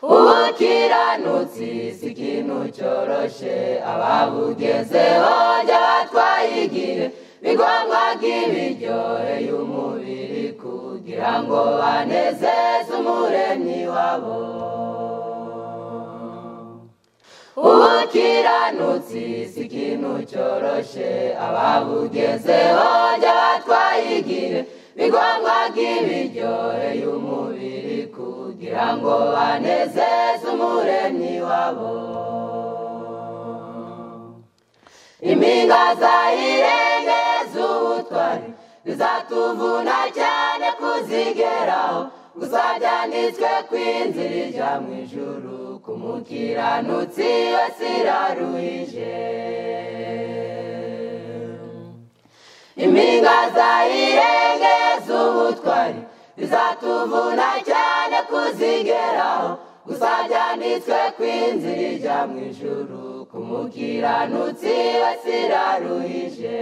ubukiranutsi si ikintu cyoroshe ababugezeho jya batwayigire bigomwa bw'ibiryoheye umubiri kugira ngo banezeze umuremyi wabo ubukiranutsi si ikintu cyoroshe ababugezeho jya batwayigire bigomwa bw'ibiryoheye umubiri kugira ngo banezeze umuremyi wabo impinga zayirengeza ubutwari bizatuvuna cyane kuzigeraho gusa byanditswe ko inzira ijya mu ijuru ku mukiranutsi wese iraruhije impinga zayirengeza ubutwari bizatuvuna cyane kuzigeraho gusa byanditswe ko inzira ijya mu ijuru ku mukiranutsi wese iraruhije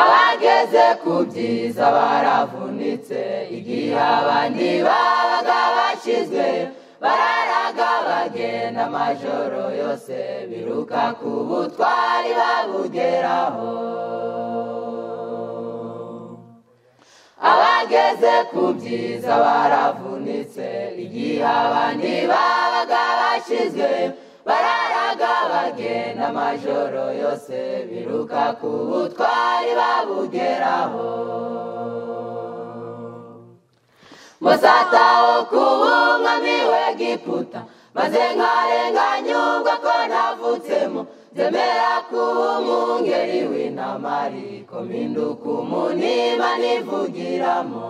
abageze ku byiza baravunitse igihe abandi babaga bashyizwe bararaga bagenda amajoro yose biruka ku butwari babugeraho abageze ku byiza baravunitse igihe abandi babaga bashyizwe bararaga bagenda amajoro yose biruka ku butwari babugeraho musataho kuba umwami w'Egiputa maze nkarenganyubwa ko navutsemo zemera kuba umwungeri w'intama ariko mpinduka umunima nivugiramo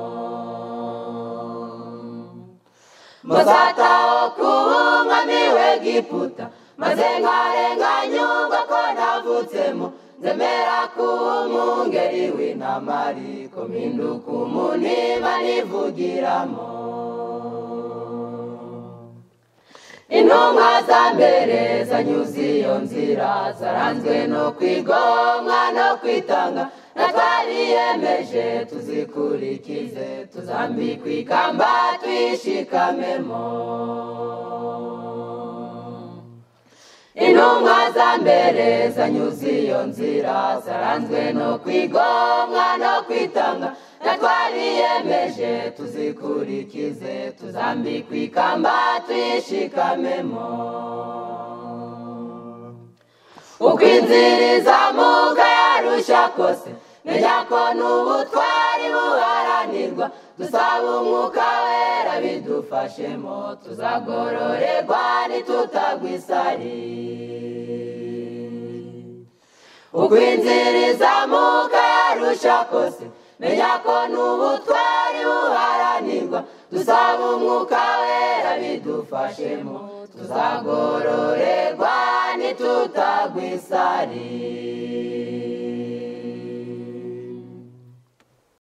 musataho kuba umwami w'Egiputa maze nkarenganyubwa ko navutsemo zemera kuba umwungeri w'intama ariko mpinduka umunima nivugiramo intumwa za mbere zanyuze iyo nzira zaranzwe no kwigomwa no kwitanga natwariyemeje tuzikurikize tuzambikwe ikamba tuyishikamemo intumwa za mbere zanyuze iyo nzira zaranzwe no kwigomwa no kwitanga natwariyemeje tuzikurikize tuzambikwe ikamba tuyishikamemo uko inzira izamuka yarushya kose menya ko n'ubutwari buharanirwa dusaba umwuka wera bidufashemo tuzagororerwa ntitutagwa isari uko inzira izamuka yarushya kose menya ko n'ubutwari buharanirwa dusaba umwuka wera bidufashemo tuzagororerwa ntitutagwa isari